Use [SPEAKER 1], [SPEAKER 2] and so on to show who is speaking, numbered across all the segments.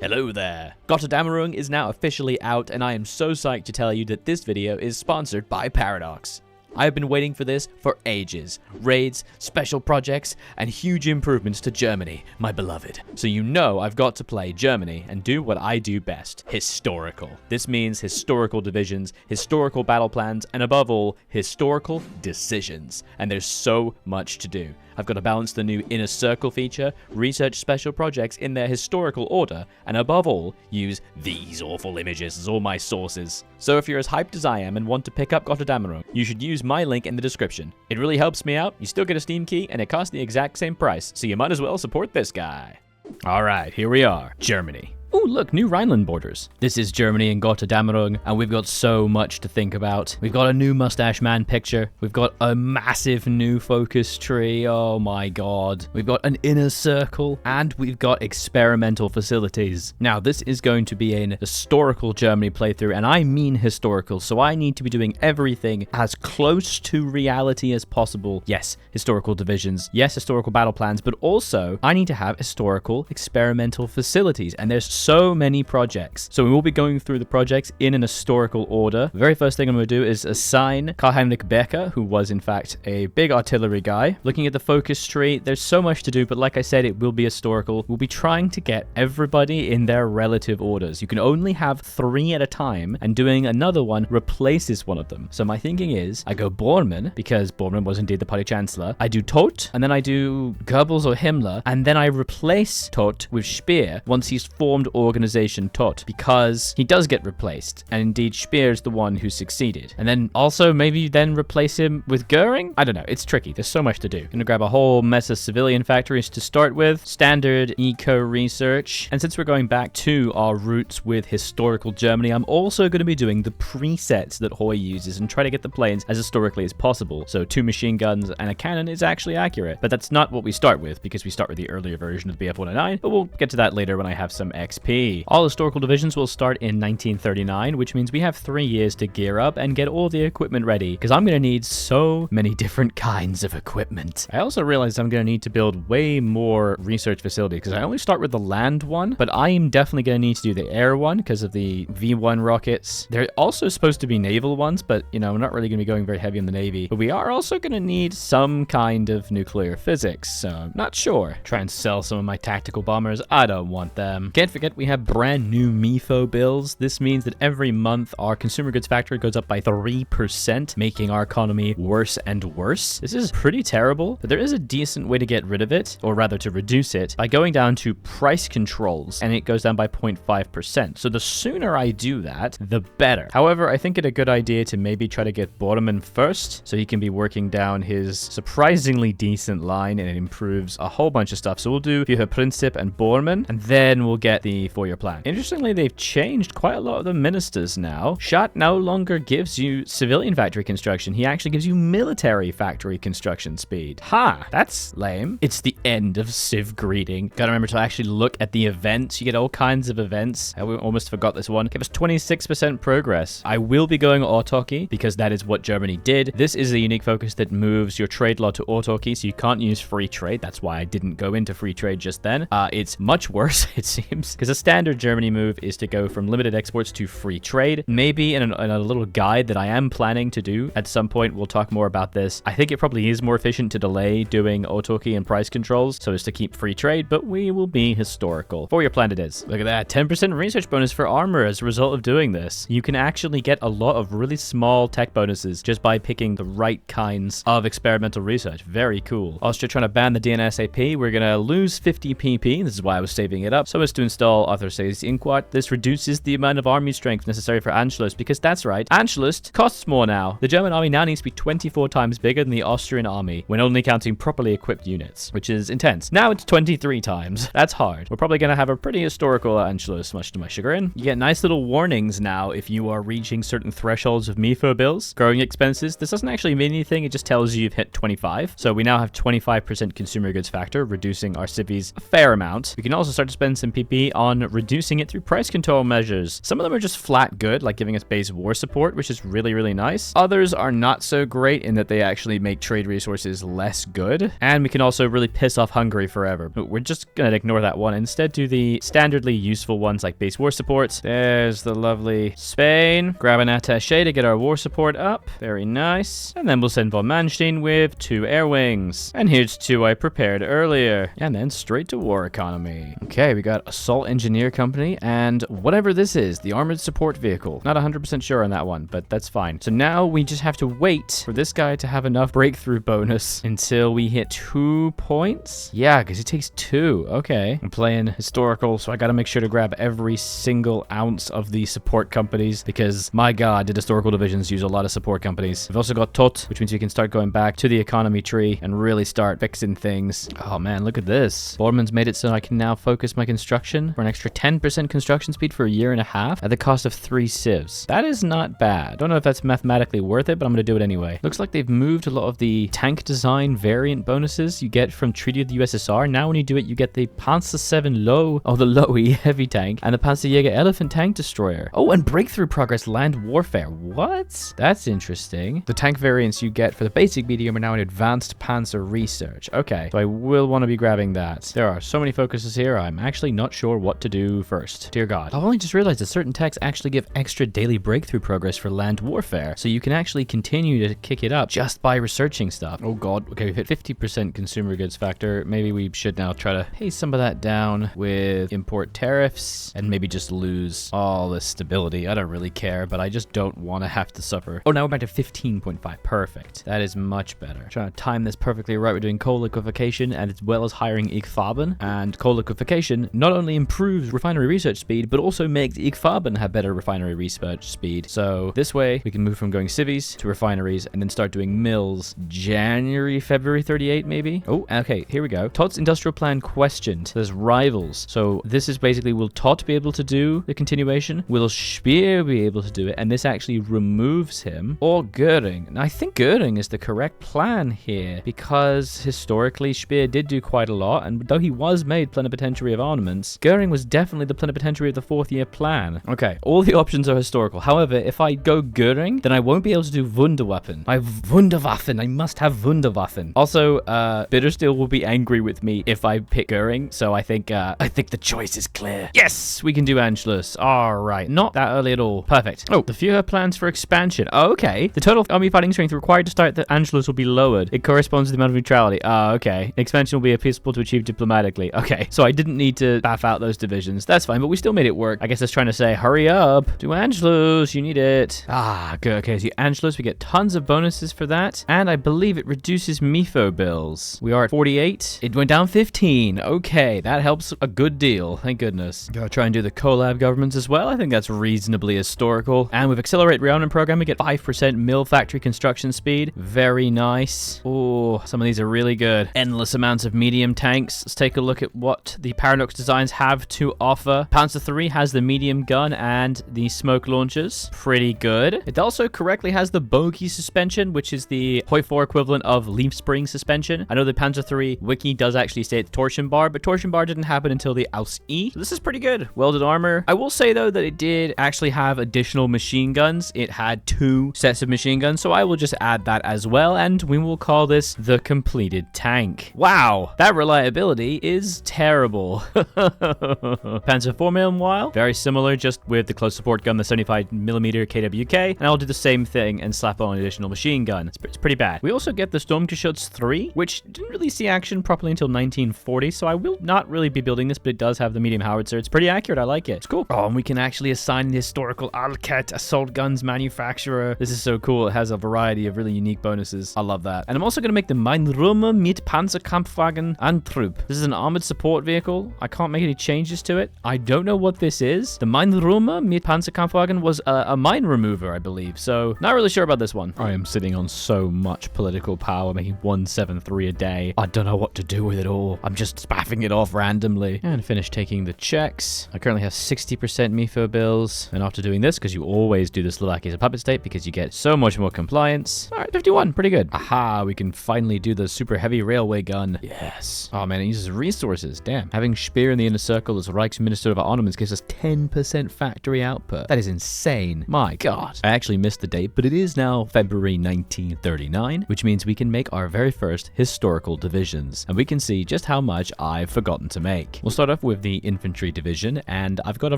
[SPEAKER 1] Hello there! Gotterdamerung is now officially out, and I am so psyched to tell you that this video is sponsored by Paradox. I have been waiting for this for ages. Raids, special projects, and huge improvements to Germany, my beloved. So you know I've got to play Germany and do what I do best, historical. This means historical divisions, historical battle plans, and above all, historical decisions. And there's so much to do. I've got to balance the new inner circle feature, research special projects in their historical order, and above all, use these awful images as all my sources. So if you're as hyped as I am and want to pick up Gotterdammerung, you should use my link in the description. It really helps me out, you still get a Steam key, and it costs the exact same price, so you might as well support this guy. Alright, here we are, Germany. Ooh, look, new Rhineland borders. This is Germany and Gotterdammerung, and we've got so much to think about. We've got a new mustache man picture. We've got a massive new focus tree. Oh my god. We've got an inner circle, and we've got experimental facilities. Now, this is going to be an historical Germany playthrough, and I mean historical, so I need to be doing everything as close to reality as possible. Yes, historical divisions. Yes, historical battle plans, but also I need to have historical experimental facilities, and there's so many projects. So we will be going through the projects in an historical order. The very first thing I'm going to do is assign Karl-Heinrich Becker, who was in fact a big artillery guy. Looking at the focus tree, there's so much to do, but like I said, it will be historical. We'll be trying to get everybody in their relative orders. You can only have 3 at a time, and doing another one replaces one of them. So my thinking is, I go Bormann, because Bormann was indeed the party chancellor. I do Todt, and then I do Goebbels or Himmler, and then I replace Todt with Speer once he's formed organization Todt, because he does get replaced, and indeed Speer's the one who succeeded. And then also maybe then replace him with Goering? I don't know, it's tricky, there's so much to do. Gonna grab a whole mess of civilian factories to start with, standard eco-research, and since we're going back to our roots with historical Germany, I'm also gonna be doing the presets that HOI uses and try to get the planes as historically as possible. So 2 machine guns and a cannon is actually accurate, but that's not what we start with, because we start with the earlier version of the BF-109, but we'll get to that later when I have some XP. All historical divisions will start in 1939, which means we have 3 years to gear up and get all the equipment ready, because I'm going to need so many different kinds of equipment. I also realized I'm going to need to build way more research facilities, because I only start with the land one, but I am definitely going to need to do the air one because of the V1 rockets. They're also supposed to be naval ones, but you know, I'm not really going to be going very heavy on the Navy. But we are also going to need some kind of nuclear physics, so I'm not sure. Try and sell some of my tactical bombers. I don't want them. Can't forget we have brand new MIFO bills. This means that every month our consumer goods factory goes up by 3%, making our economy worse and worse. This is pretty terrible, but there is a decent way to get rid of it, or rather to reduce it, by going down to price controls, and it goes down by 0.5%. So the sooner I do that, the better. However, I think it's a good idea to maybe try to get Bormann first, so he can be working down his surprisingly decent line, and it improves a whole bunch of stuff. So we'll do Führerprinzip and Bormann, and then we'll get the 4-year plan. Interestingly, they've changed quite a lot of the ministers now. Schott no longer gives you civilian factory construction. He actually gives you military factory construction speed. Ha! That's lame. It's the end of civ greeting. Gotta remember to actually look at the events. You get all kinds of events. I almost forgot this one. Give us 26% progress. I will be going autarky because that is what Germany did. This is a unique focus that moves your trade law to autarky, so you can't use free trade. That's why I didn't go into free trade just then. It's much worse, it seems, because a standard Germany move is to go from limited exports to free trade. Maybe in a little guide that I am planning to do at some point, we'll talk more about this. I think it probably is more efficient to delay doing autarky and price controls so as to keep free trade, but we will be historical. 4-year plan it is. Look at that, 10% research bonus for armor as a result of doing this. You can actually get a lot of really small tech bonuses just by picking the right kinds of experimental research. Very cool. Austria trying to ban the DNSAP. We're going to lose 50 PP. This is why I was saving it up, so as to install Authorsays Inquart. This reduces the amount of army strength necessary for Anschluss, because that's right, Anschluss costs more now. The German army now needs to be 24 times bigger than the Austrian army when only counting properly equipped units, which is intense. Now it's 23 times. That's hard. We're probably going to have a pretty historical Anschluss, much to my chagrin. You get nice little warnings now if you are reaching certain thresholds of MIFO bills. Growing expenses. This doesn't actually mean anything. It just tells you you've hit 25. So we now have 25% consumer goods factor, reducing our civvies a fair amount. We can also start to spend some PP on reducing it through price control measures. Some of them are just flat good, like giving us base war support, which is really, really nice. Others are not so great in that they actually make trade resources less good. And we can also really piss off Hungary forever. But we're just gonna ignore that one. Instead, do the standardly useful ones like base war support. There's the lovely Spain. Grab an attaché to get our war support up. Very nice. And then we'll send von Manstein with 2 air wings. And here's 2 I prepared earlier. And then straight to war economy. Okay, we got Assault Engineer Company and whatever this is, the Armored Support Vehicle. Not 100% sure on that one, but that's fine. So now we just have to wait for this guy to have enough breakthrough bonus until we hit 2 points. Yeah, because it takes 2. Okay. I'm playing historical, so I got to make sure to grab every single ounce of the support companies because, my god, did historical divisions use a lot of support companies. We've also got TOT, which means we can start going back to the economy tree and really start fixing things. Oh man, look at this. Borman's made it so I can now focus my construction for an extra 10% construction speed for a year and a half at the cost of 3 civs. That is not bad. Don't know if that's mathematically worth it, but I'm going to do it anyway. Looks like they've moved a lot of the tank design variant bonuses you get from Treaty of the USSR. Now when you do it, you get the Panzer 7 low, or the Lowy heavy tank, and the Panzerjäger elephant tank destroyer. Oh, and breakthrough progress land warfare. What? That's interesting. The tank variants you get for the basic medium are now in advanced panzer research. Okay, so I will want to be grabbing that. There are so many focuses here, I'm actually not sure what to do first. Dear God. I've only just realized that certain techs actually give extra daily breakthrough progress for land warfare, so you can actually continue to kick it up just by researching stuff. Oh God. Okay, we've hit 50% consumer goods factor. Maybe we should now try to pay some of that down with import tariffs and maybe just lose all this stability. I don't really care, but I just don't want to have to suffer. Oh, now we're back to 15.5. Perfect. That is much better. Trying to time this perfectly right. We're doing coal liquefaction and as well as hiring IGFABen. And coal liquefaction not only improves refinery research speed, but also makes IGFABen have better refinery research speed. So this way we can move from going civies to refineries and then start doing mills January, February 38 maybe. Oh, okay, here we go. Todd's industrial plan questioned. There's rivals. So this is basically, will Todd be able to do the continuation? Will Speer be able to do it? And this actually removes him. Or Goering. And I think Goering is the correct plan here because historically Speer did do quite a lot, and though he was made plenipotentiary of armaments, Goering was definitely the plenipotentiary of the 4th year plan. Okay, all the options are historical. However, if I go Goering, then I won't be able to do Wunderwaffen. I must have Wunderwaffen. Also, Bittersteel will be angry with me if I pick Goering, so I think the choice is clear. Yes, we can do Anschluss. All right, not that early at all. Perfect. Oh, the Führer plans for expansion. Oh, okay. The total army fighting strength required to start the Anschluss will be lowered. It corresponds to the amount of neutrality. Okay. Expansion will be peaceful to achieve diplomatically. Okay, so I didn't need to baff out those divisions. That's fine, but we still made it work. I guess it's trying to say, hurry up. Do Anschluss. You need it. Ah, good. Okay, so Anschluss, we get tons of bonuses for that. And I believe it reduces MIFO bills. We are at 48. It went down 15. Okay, that helps a good deal. Thank goodness. Gotta try and do the collab governments as well. I think that's reasonably historical. And with Accelerate Rearmament Program, we get 5% mill factory construction speed. Very nice. Oh, some of these are really good. Endless amounts of medium tanks. Let's take a look at what the Paradox designs have to offer. Panzer III has the medium gun and the smoke launchers. Pretty good. It also correctly has the bogey suspension, which is the HOI4 equivalent of leaf spring suspension. I know the Panzer III wiki does actually say it's torsion bar, but torsion bar didn't happen until the Aus E. So this is pretty good. Welded armor. I will say though that it did actually have additional machine guns. It had 2 sets of machine guns, so I will just add that as well, and we will call this the completed tank. Wow, that reliability is terrible. Panzer IV meanwhile, very similar, just with the close support gun, the 75mm KWK, and I'll do the same thing and slap on an additional machine gun. It's pretty bad. We also get the Sturmgeschütz 3, which didn't really see action properly until 1940, so I will not really be building this, but it does have the medium howitzer. It's pretty accurate. I like it. It's cool. Oh, and we can actually assign the historical Alket assault guns manufacturer. This is so cool. It has a variety of really unique bonuses. I love that. And I'm also going to make the Mainrumme mit Panzerkampfwagen Antrieb. This is an armored support vehicle. I can't make any changes to it. I don't know what this is. The Mainrumme mit Panzerkampfwagen was a mine remover, I believe. So not really sure about this one. I am sitting on so much political power, making 173 a day. I don't know what to do with it all. I'm just spaffing it off randomly. And finish taking the checks. I currently have 60% MIFO bills. And after doing this, because you always do the Slovakia as a puppet state because you get so much more compliance. All right, 51. Pretty good. Aha, we can finally do the super heavy railway gun. Yes. Oh man, it uses resources. Damn. Having Speer in the inner circle article as Reichsminister of Armaments gives us 10% factory output. That is insane. My god. I actually missed the date, but it is now February 1939, which means we can make our very first historical divisions, and we can see just how much I've forgotten to make. We'll start off with the infantry division, and I've got a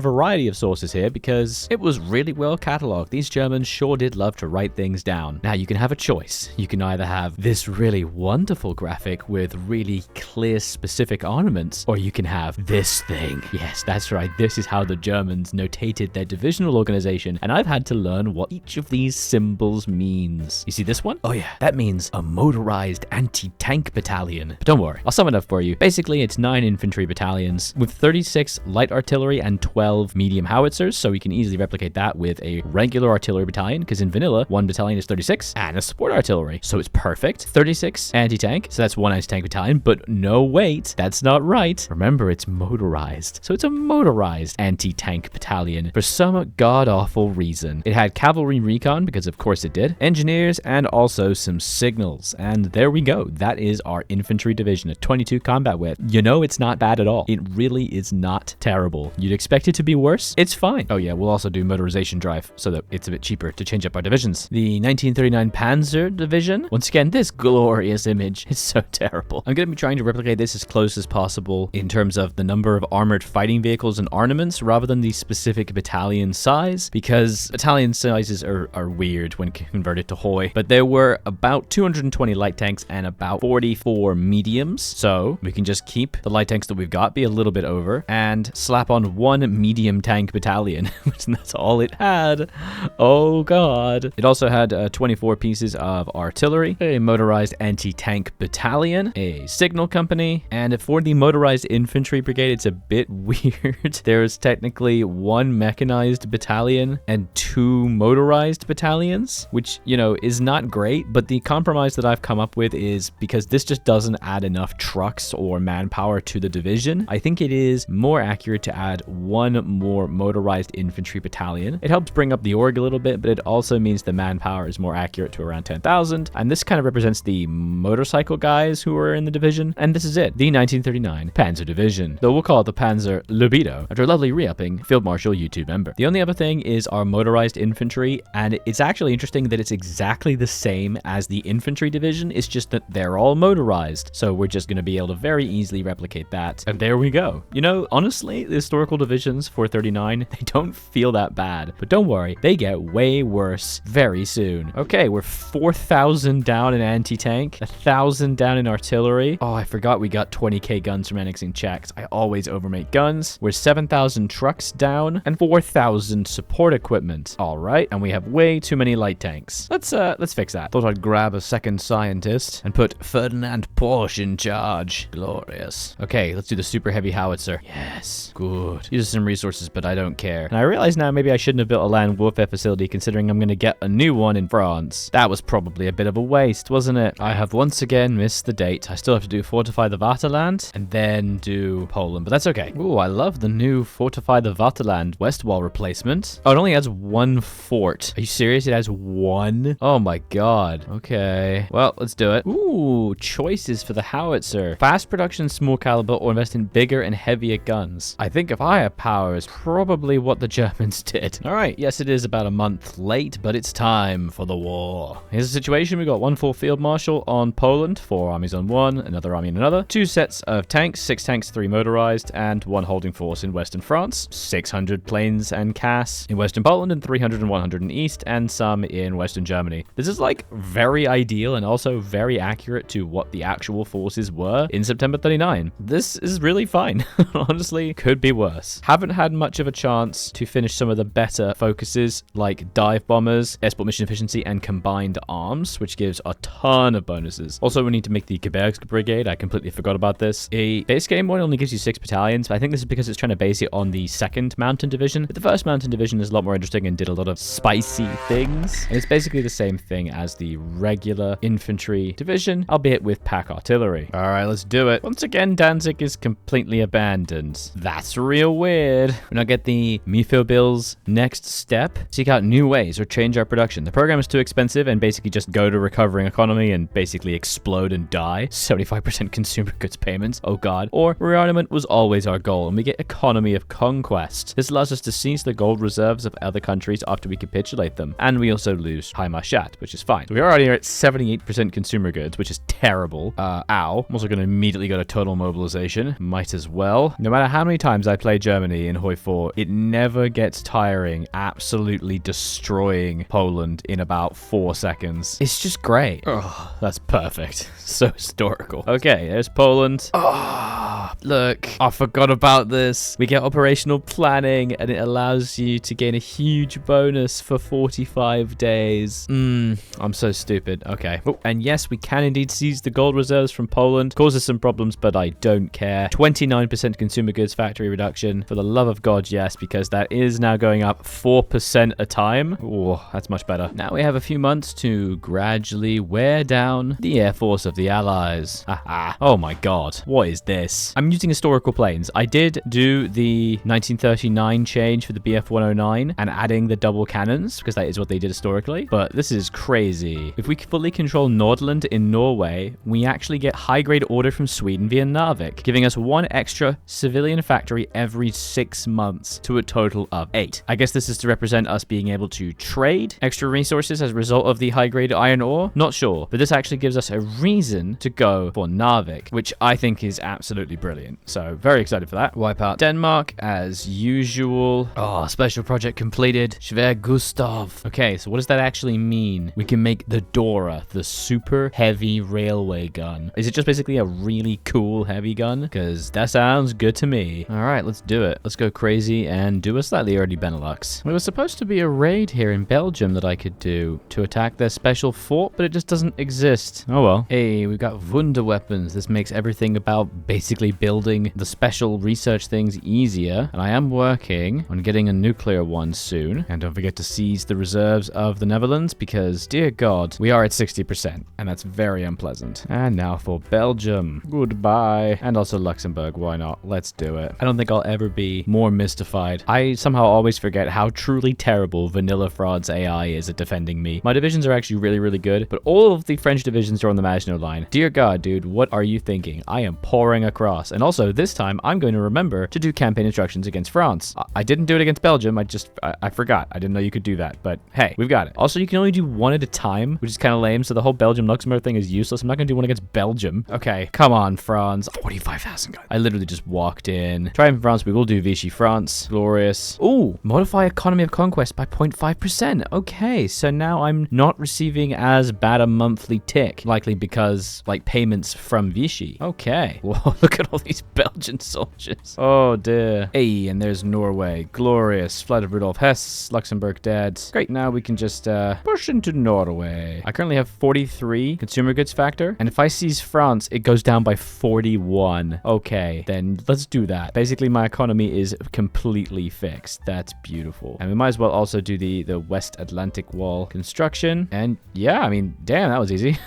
[SPEAKER 1] variety of sources here because it was really well catalogued. These Germans sure did love to write things down. Now you can have a choice. You can either have this really wonderful graphic with really clear specific ornaments, or you can have this thing. Yes, that's right. This is how the Germans notated their divisional organization, and I've had to learn what each of these symbols means. You see this one? Oh yeah, that means a motorized anti-tank battalion. But don't worry, I'll sum it up for you. Basically, it's 9 infantry battalions with 36 light artillery and 12 medium howitzers, so we can easily replicate that with a regular artillery battalion, because in vanilla, 1 battalion is 36, and a support artillery. So it's perfect. 36 anti-tank, so that's 1 anti-tank battalion, but no, wait, that's not right. Remember, it's motorized. So it's a motorized anti-tank battalion for some god-awful reason. It had cavalry recon, because of course it did, engineers, and also some signals. And there we go. That is our infantry division at 22 combat width. You know, it's not bad at all. It really is not terrible. You'd expect it to be worse. It's fine. Oh yeah, we'll also do motorization drive so that it's a bit cheaper to change up our divisions. The 1939 Panzer Division. Once again, this glorious image is so terrible. I'm going to be trying to replicate this as close as possible in terms of the number of armored fighting vehicles and armaments rather than the specific battalion size, because battalion sizes are weird when converted to HOI. But there were about 220 light tanks and about 44 mediums. So we can just keep the light tanks that we've got, be a little bit over, and slap on 1 medium tank battalion, which that's all it had. Oh god. It also had 24 pieces of artillery, a motorized anti-tank battalion, a signal company, and for the motorized infantry brigade, it's a bit weird. There's technically 1 mechanized battalion and 2 motorized battalions, which, you know, is not great, but the compromise that I've come up with is because this just doesn't add enough trucks or manpower to the division, I think it is more accurate to add 1 more motorized infantry battalion. It helps bring up the org a little bit, but it also means the manpower is more accurate to around 10,000, and this kind of represents the motorcycle guys who are in the division, and this is it, the 1939 Panzer Division, though we'll call it the Panzer Libido, after a lovely re-upping Field Marshal YouTube member. The only other thing is our motorized infantry, and it's actually interesting that it's exactly the same as the infantry division, it's just that they're all motorized, so we're just going to be able to very easily replicate that, and there we go. You know, honestly, the historical divisions for 39, they don't feel that bad, but don't worry, they get way worse very soon. Okay, we're 4,000 down in anti-tank, 1,000 down in artillery. Oh, I forgot we got 20k guns from annexing Czechs. I always overmake guns. We're 7,000 trucks down and 4,000 support equipment. All right, and we have way too many light tanks. Let's fix that. Thought I'd grab a second scientist and put Ferdinand Porsche in charge. Glorious. Okay, let's do the super heavy howitzer. Yes, good. These are some resources, but I don't care. And I realize now maybe I shouldn't have built a land warfare facility, considering I'm going to get a new one in France. That was probably a bit of a waste, wasn't it? I have once again missed the date. I still have to do fortify the Vaterland and then do Poland, but that's okay. Ooh, I love the new fortify the Vaterland west wall replacement. Oh, it only has 1 fort. Are you serious? It has 1? Oh my god. Okay. Well, let's do it. Ooh, choices for the howitzer. Fast production, small caliber, or invest in bigger and heavier guns. I think firepower is probably what the Germans did. All right. Yes, it is about a month late, but it's time for the war. Here's the situation. We got 1 full field marshal on Poland, 4 armies on 1, another army on another, 2 sets of tanks, 6 tanks, 3 motorized, and 1 holding force in Western France, 600 planes and CAS in Western Poland, and 300 and 100 in East, and some in Western Germany. This is like very ideal and also very accurate to what the actual forces were in September 39. This is really fine. Honestly, could be worse. Haven't had much of a chance to finish some of the better focuses like dive bombers, export mission efficiency, and combined arms, which gives a ton of bonuses. Also, we need to make the Gebirgs Brigade. I completely forgot about this. A base game one only gives you 6 battalions, but I think this is because it's trying to base it on the 2nd Mountain Division. But the 1st Mountain Division is a lot more interesting and did a lot of spicy things. And it's basically the same thing as the regular infantry division, albeit with pack artillery. All right, let's do it. Once again, Danzig is completely abandoned. That's real weird. We're not get the Mifo-Bill's next step. Seek out new ways or change our production. The program is too expensive and basically just go to recovering economy and basically explode and die. 75% consumer goods payments. Oh god. Or rearmament was always always our goal, and we get economy of conquest. This allows us to seize the gold reserves of other countries after we capitulate them, and we also lose Heimatstadt, which is fine. So we are already at 78% consumer goods, which is terrible. Ow. I'm also going to immediately go to total mobilization. Might as well. No matter how many times I play Germany in HOI4, it never gets tiring absolutely destroying Poland in about 4 seconds. It's just great. Oh, that's perfect. So historical. Okay, there's Poland. Oh, look, I forgot about this. We get operational planning, and it allows you to gain a huge bonus for 45 days. I'm so stupid. Okay. Oh, and yes, we can indeed seize the gold reserves from Poland. Causes some problems, but I don't care. 29% consumer goods factory reduction. For the love of God, yes, because that is now going up 4% a time. Oh, that's much better. Now we have a few months to gradually wear down the air force of the Allies. Haha. Oh my God. What is this? I'm using historical planes. I did do the 1939 change for the BF-109 and adding the double cannons because that is what they did historically. But this is crazy. If we fully control Nordland in Norway, we actually get high-grade order from Sweden via Narvik, giving us 1 extra civilian factory every 6 months to a total of 8. I guess this is to represent us being able to trade extra resources as a result of the high-grade iron ore. Not sure, but this actually gives us a reason to go for Narvik, which I think is absolutely brilliant. So very excited for that. Wipe out Denmark as usual. Oh, special project completed. Schwer Gustav. Okay, so what does that actually mean? We can make the Dora, the super heavy railway gun. Is it just basically a really cool heavy gun? Because that sounds good to me. All right, let's do it. Let's go crazy and do a slightly early Benelux. There was supposed to be a raid here in Belgium that I could do to attack their special fort, but it just doesn't exist. Oh well. Hey, we've got Wunder weapons. This makes everything about basically building the special research things easier. And I am working on getting a nuclear one soon. And don't forget to seize the reserves of the Netherlands because, dear God, we are at 60%. And that's very unpleasant. And now for Belgium. Goodbye. And also Luxembourg. Why not? Let's do it. I don't think I'll ever be more mystified. I somehow always forget how truly terrible Vanilla Fraud's AI is at defending me. My divisions are actually really, really good, but all of the French divisions are on the Maginot Line. Dear God, dude, what are you thinking? I am pouring across. And also, this time, I'm going to remember to do campaign instructions against France. I didn't do it against Belgium. I forgot. I didn't know you could do that, but hey, we've got it. Also, you can only do one at a time, which is kind of lame, so the whole Belgium-Luxembourg thing is useless. I'm not going to do one against Belgium. Okay, come on, France. 45,000 guys. I literally just walked in. Triumph France, we will do Vichy France. Glorious. Ooh, modify economy of conquest by 0.5%. Okay, so now I'm not receiving as bad a monthly tick, likely because, like, payments from Vichy. Okay. Whoa, look at all these Belgian soldiers. Oh, dear. Hey, and there's Norway. Glorious. Flight of Rudolf Hess. Luxembourg dead. Great, now we can just push into Norway. I currently have 43 consumer goods factor, and if I seize France, it goes down by 41. Okay, then let's do that. Basically, my economy is completely fixed. That's beautiful. And we might as well also do the West Atlantic Wall construction. And yeah, I mean, damn, that was easy.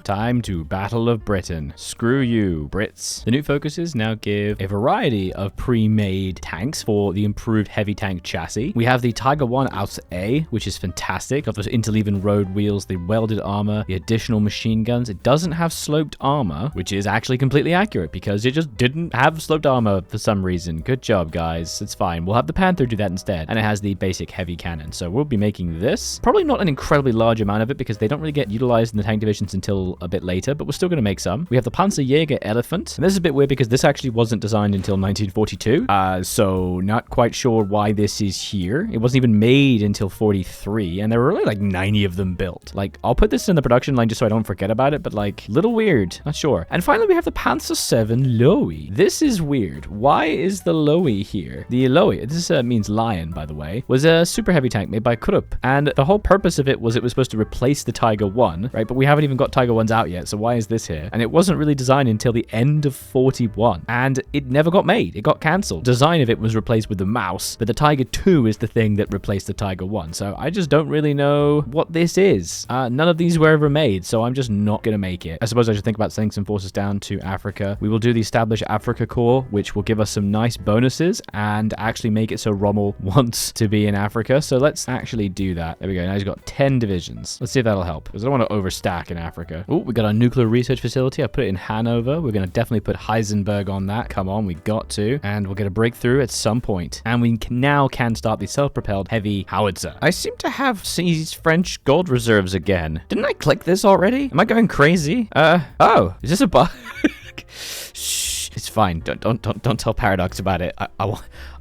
[SPEAKER 1] Time to Battle of Britain. Screw you, Brits. The new focuses now give a variety of pre-made tanks for the improved heavy tank chassis. We have the Tiger 1 out A, which is fantastic. Got those interleaving road wheels, the welded armor, the additional machine guns. It doesn't have sloped armor, which is actually completely accurate because it just didn't have sloped armor for some reason. Good job, guys. It's fine. We'll have the Panther do that instead. And it has the basic heavy cannon. So we'll be making this. Probably not an incredibly large amount of it because they don't really get utilized in the tank divisions until a bit later, but we're still going to make some. We have the Panzerjäger Elephant. And this is a bit weird because this actually wasn't designed until 1942. So not quite sure why this is here. It wasn't even made until 43, and there were only like 90 of them built. Like, I'll put this in the production line just so I don't forget about it, but like, little weird. Not sure. And finally, we have the Panzer 7 Lowy. This is weird. Why is the Lowy here? The Lowy, this means lion, by the way, was a super heavy tank made by Krupp, and the whole purpose of it was supposed to replace the Tiger 1, right? But we haven't even got Tiger 1s out yet, so why is this here? And it wasn't really designed until the end of 41, and it never got made. It got cancelled. Design of it was replaced with the Mouse, but the Tiger 2 is the thing that replaced the Tiger 1, so I just don't really know what this is. None of these were ever made, so I'm just not gonna make it. I suppose I should think about sending some forces down to Africa. We will do the Establish Africa Corps, which will give us some nice bonuses and actually make it so Rommel wants to be in Africa, so let's actually do that. There we go. Now he's got 10 divisions. Let's see if that'll help, because I don't want to overstack in Africa. Oh, we got our nuclear research facility. I put it in Hanover. We're going to definitely put Heisenberg Rosenberg on that. Come on, we got to. And we'll get a breakthrough at some point. And we now can start the self-propelled heavy howitzer. I seem to have seized French gold reserves again. Didn't I click this already? Am I going crazy? Oh, is this a bug? Shh, it's fine. Don't tell Paradox about it.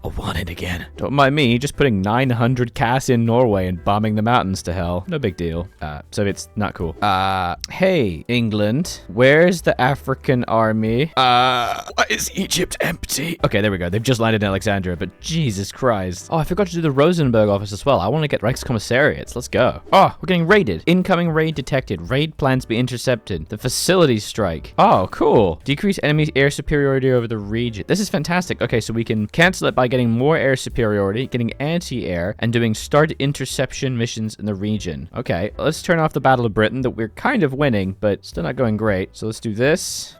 [SPEAKER 1] I want it again. Don't mind me just putting 900 casts in Norway and bombing the mountains to hell. No big deal. So it's not cool. Hey, England, where's the African army? Why is Egypt empty? Okay, there we go. They've just landed in Alexandria, but Jesus Christ. Oh, I forgot to do the Rosenberg office as well. I want to get Reichskommissariats. Let's go. Oh, we're getting raided. Incoming raid detected. Raid plans be intercepted. The facilities strike. Oh, cool. Decrease enemy air superiority over the region. This is fantastic. Okay, so we can cancel it by getting more air superiority, getting anti-air, and doing start interception missions in the region. Okay, let's turn off the Battle of Britain that we're kind of winning, but still not going great. So let's do this,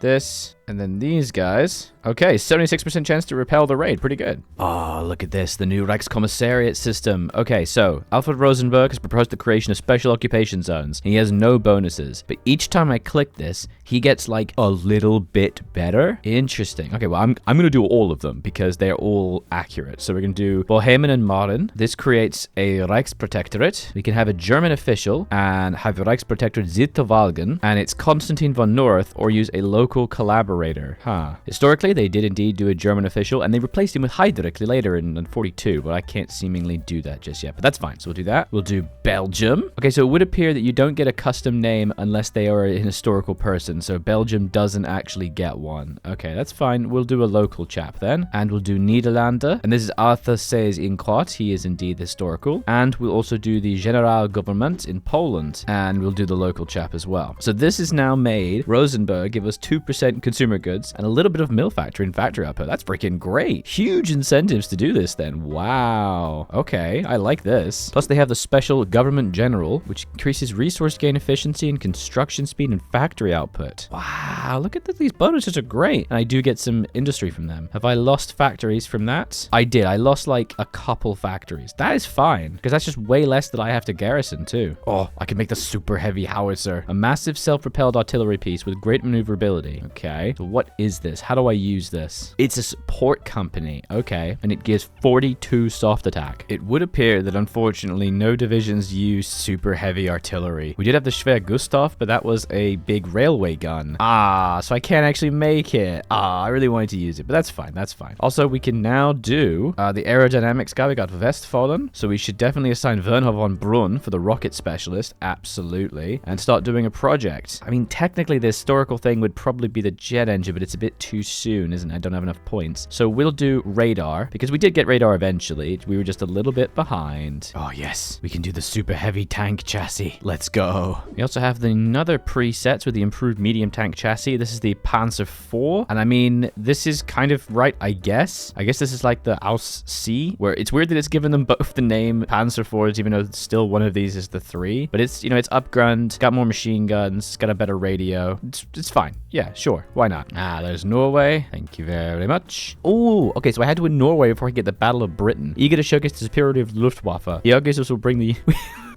[SPEAKER 1] and then these guys. Okay, 76% chance to repel the raid. Pretty good. Oh, look at this. The new Reichskommissariat system. Okay, so Alfred Rosenberg has proposed the creation of special occupation zones. He has no bonuses, but each time I click this, he gets like a little bit better. Interesting. Okay, well, I'm going to do all of them because they're all accurate. So we're going to do Bohemen and Modern. This creates a Reichsprotectorate. We can have a German official and have a Reichsprotectorate Zittowalgen, and it's Konstantin von North, or use a local collaborator. Huh. Historically, they did indeed do a German official, and they replaced him with Heydrich later in 42, but I can't seemingly do that just yet, but that's fine. So we'll do that. We'll do Belgium. Okay, so it would appear that you don't get a custom name unless they are an historical person, so Belgium doesn't actually get one. Okay, that's fine. We'll do a local chap then, and we'll do Nederlanden, and this is Arthur Says Inquart. He is indeed historical, and we'll also do the General Government in Poland, and we'll do the local chap as well. So this is now made Rosenberg give us 2% consumer goods and a little bit of mill factory and factory output. That's freaking great. Huge incentives to do this then. Wow. Okay, I like this. Plus they have the special government general, which increases resource gain efficiency and construction speed and factory output. Wow, look at that. These bonuses are great. And I do get some industry from them. Have I lost factories from that? I did. I lost like a couple factories. That is fine, because that's just way less that I have to garrison too. Oh, I can make the super heavy howitzer. A massive self-propelled artillery piece with great maneuverability. Okay, so what is this? How do I use this? It's a support company. Okay, and it gives 42 soft attack. It would appear that unfortunately no divisions use super heavy artillery. We did have the Schwer Gustav, but that was a big railway gun. So I can't actually make it. I really wanted to use it, but that's fine. That's fine. Also, we can now do the aerodynamics guy. We got Westfalen, so we should definitely assign Wernher von Brunn for the rocket specialist. Absolutely. And start doing a project. I mean, technically the historical thing would probably be the jet engine, but it's a bit too soon, isn't it? I don't have enough points. So we'll do radar, because we did get radar eventually. We were just a little bit behind. Oh yes, we can do the super heavy tank chassis. Let's go. We also have another presets with the improved medium tank chassis. This is the Panzer IV, and I mean, this is kind of right, I guess. I guess this is like the Aus C, where it's weird that it's given them both the name Panzer IVs, even though still one of these is the 3. But it's, you know, it's upgraded, got more machine guns, it's got a better radio. It's fine. Yeah, sure. Why not? There's Norway. Thank you very much. Oh, okay, so I had to win Norway before I get the Battle of Britain. Eager to showcase the superiority of Luftwaffe. The Augustus will bring the...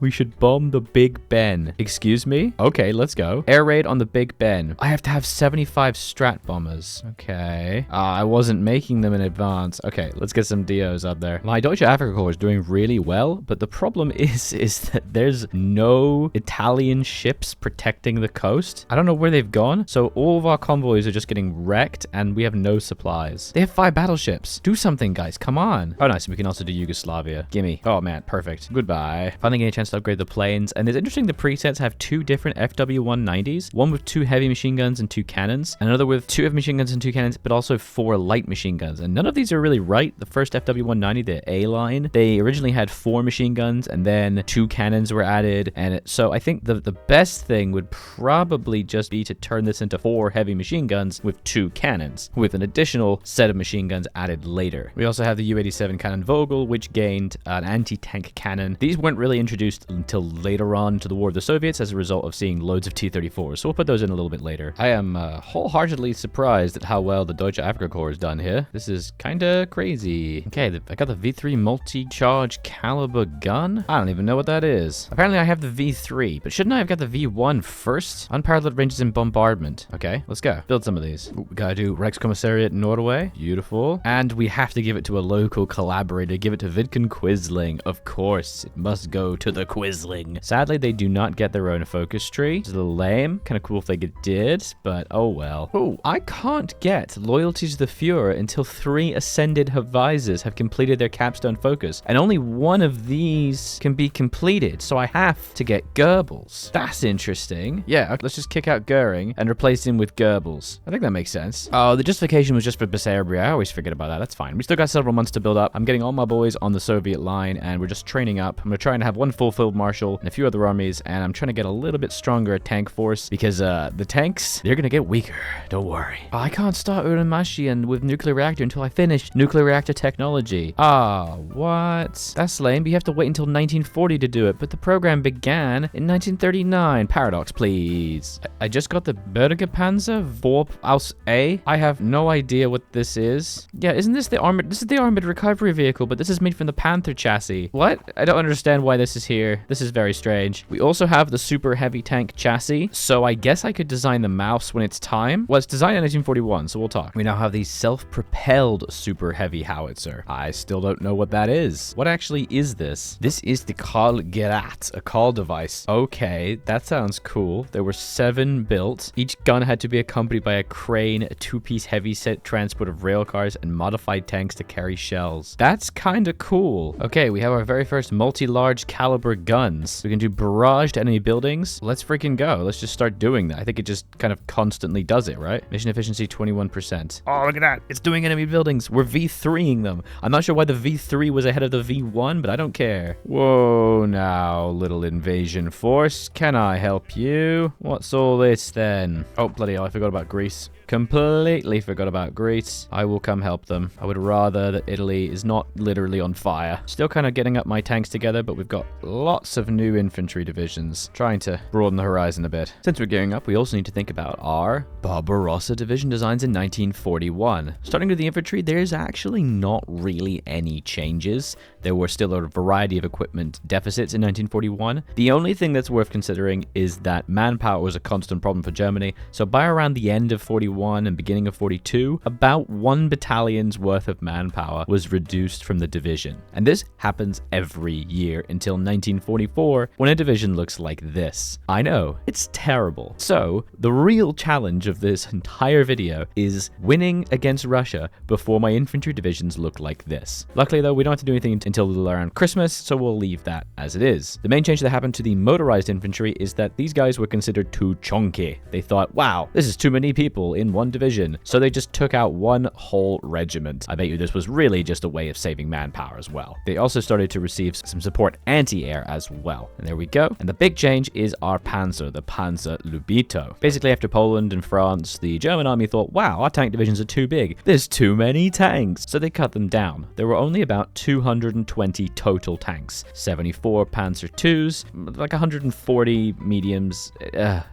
[SPEAKER 1] We should bomb the Big Ben. Excuse me? Okay, let's go. Air raid on the Big Ben. I have to have 75 strat bombers. Okay. I wasn't making them in advance. Okay, let's get some DOs up there. My Deutsche Afrika Corps is doing really well, but the problem is that there's no Italian ships protecting the coast. I don't know where they've gone. So all of our convoys are just getting wrecked, and we have no supplies. They have 5 battleships. Do something, guys. Come on. Oh, nice. We can also do Yugoslavia. Gimme. Oh, man. Perfect. Goodbye. Finally getting a chance to upgrade the planes, and it's interesting the presets have 2 different FW190s, one with 2 heavy machine guns and 2 cannons, another with 2 heavy machine guns and 2 cannons, but also 4 light machine guns, and none of these are really right. The first FW190, the A line, they originally had 4 machine guns, and then 2 cannons were added, and so I think the best thing would probably just be to turn this into 4 heavy machine guns with 2 cannons, with an additional set of machine guns added later. We also have the U-87 cannon Vogel, which gained an anti-tank cannon. These weren't really introduced used until later on to the War of the Soviets as a result of seeing loads of T-34s. So we'll put those in a little bit later. I am wholeheartedly surprised at how well the Deutsche Afrika Korps is done here. This is kind of crazy. Okay, I got the V3 multi-charge caliber gun. I don't even know what that is. Apparently I have the V3, but shouldn't I have got the V1 first? Unparalleled ranges in bombardment. Okay, let's go. Build some of these. Ooh, we gotta do Rex Commissariat Norway. Beautiful. And we have to give it to a local collaborator. Give it to Vidkun Quisling. Of course, it must go to the Quisling. Sadly, they do not get their own focus tree. It's a little lame. Kind of cool if they did, but oh well. Oh, I can't get loyalty to the Fuhrer until 3 ascended Havisors have completed their capstone focus, and only one of these can be completed, so I have to get Goebbels. That's interesting. Yeah, let's just kick out Goering and replace him with Goebbels. I think that makes sense. Oh, the justification was just for Bessarabia. I always forget about that. That's fine. We still got several months to build up. I'm getting all my boys on the Soviet line, and we're just training up. I'm trying to have one full field marshal and a few other armies, and I'm trying to get a little bit stronger at tank force because the tanks, they're gonna get weaker. Don't worry. Oh, I can't start Uramashian with nuclear reactor until I finish nuclear reactor technology. Ah, what? That's lame. You have to wait until 1940 to do it, but the program began in 1939. Paradox, please. I just got the Bergepanzer Vorp aus A. I have no idea what this is. Yeah, isn't this the armored? This is the armored recovery vehicle, but this is made from the Panther chassis. What? I don't understand why this is here. This is very strange. We also have the super heavy tank chassis, so I guess I could design the mouse when it's time. Well, it's designed in 1941, so we'll talk. We now have the self-propelled super heavy howitzer. I still don't know what that is. What actually is this? This is the Karl Gerät, a call device. Okay, that sounds cool. There were 7 built. Each gun had to be accompanied by a crane, a 2-piece heavy set transport of rail cars, and modified tanks to carry shells. That's kind of cool. Okay, we have our very first multi-large caliber guns. We can do barrage to enemy buildings. Let's freaking go. Let's just start doing that. I think it just kind of constantly does it, right? Mission efficiency 21%. Oh, look at that. It's doing enemy buildings. We're V3ing them. I'm not sure why the V3 was ahead of the V1, but I don't care. Whoa, now, little invasion force. Can I help you? What's all this then? Oh, bloody hell, I forgot about Greece. Completely forgot about Greece. I will come help them. I would rather that Italy is not literally on fire. Still kind of getting up my tanks together, but we've got lots of new infantry divisions. Trying to broaden the horizon a bit. Since we're gearing up, we also need to think about our Barbarossa division designs in 1941. Starting with the infantry, there's actually not really any changes. There were still a variety of equipment deficits in 1941. The only thing that's worth considering is that manpower was a constant problem for Germany, so by around the end of 41 and beginning of 42, about 1 battalion's worth of manpower was reduced from the division. And this happens every year until 1944, when a division looks like this. I know, it's terrible. So, the real challenge of this entire video is winning against Russia before my infantry divisions look like this. Luckily though, we don't have to do anything until around Christmas, so we'll leave that as it is. The main change that happened to the motorized infantry is that these guys were considered too chunky. They thought, wow, this is too many people in one division, so they just took out one whole regiment. I bet you this was really just a way of saving manpower as well. They also started to receive some support anti-air as well. And there we go. And the big change is our Panzer, the Panzer Lubito. Basically, after Poland and France, the German army thought, wow, our tank divisions are too big. There's too many tanks. So they cut them down. There were only about 220 total tanks. 74 Panzer IIs, like 140 mediums.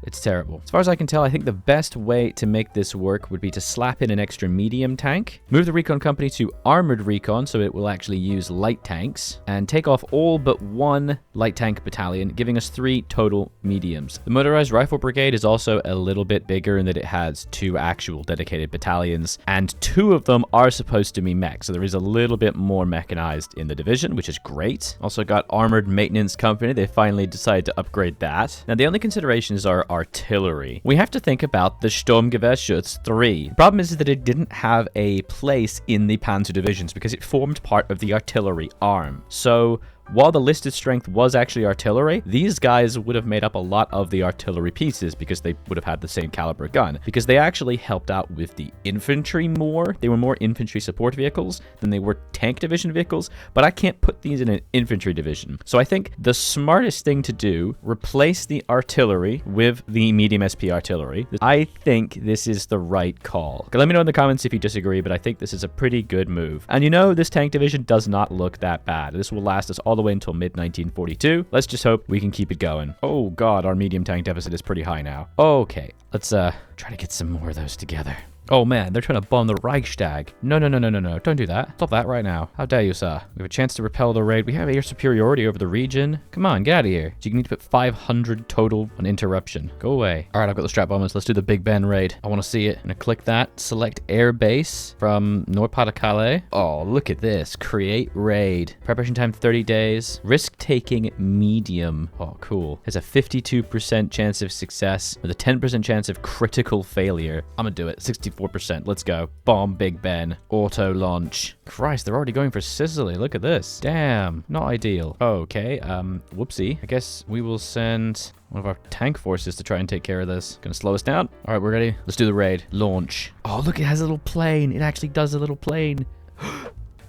[SPEAKER 1] It's terrible. As far as I can tell, I think the best way to make this work would be to slap in an extra medium tank, move the recon company to armored recon so it will actually use light tanks, and take off all but 1 light tank battalion, giving us 3 total mediums. The motorized rifle brigade is also a little bit bigger in that it has 2 actual dedicated battalions, and 2 of them are supposed to be mech, so there is a little bit more mechanized in the division, which is great. Also got armored maintenance company. They finally decided to upgrade that. Now the only considerations are artillery. We have to think about the Sturmgewehrschütz 3. The problem is that it didn't have a place in the Panzer divisions because it formed part of the artillery arm. So while the listed strength was actually artillery, these guys would have made up a lot of the artillery pieces because they would have had the same caliber gun, because they actually helped out with the infantry more. They were more infantry support vehicles than they were tank division vehicles, but I can't put these in an infantry division. So I think the smartest thing to do, replace the artillery with the medium SP artillery. I think this is the right call. Okay, let me know in the comments if you disagree, but I think this is a pretty good move. And you know, this tank division does not look that bad. This will last us all the way until mid-1942. Let's just hope we can keep it going. Oh god, our medium tank deficit is pretty high now. Okay, let's try to get some more of those together. Oh man, they're trying to bomb the Reichstag. No, no, no, no, no, no. Don't do that. Stop that right now. How dare you, sir? We have a chance to repel the raid. We have air superiority over the region. Come on, get out of here. So you need to put 500 total on interruption. Go away. All right, I've got the strap bombers. Let's do the Big Ben raid. I want to see it. I'm going to click that. Select air base from Nord-Pas-de-Calais. Oh, look at this. Create raid. Preparation time 30 days. Risk taking medium. Oh, cool. There's a 52% chance of success with a 10% chance of critical failure. I'm going to do it. 64%. Let's go. Bomb Big Ben. Auto launch. Christ, they're already going for Sicily. Look at this. Damn. Not ideal. Okay. Whoopsie. I guess we will send one of our tank forces to try and take care of this. Gonna slow us down. All right, we're ready. Let's do the raid. Launch. Oh, look, it has a little plane. It actually does a little plane.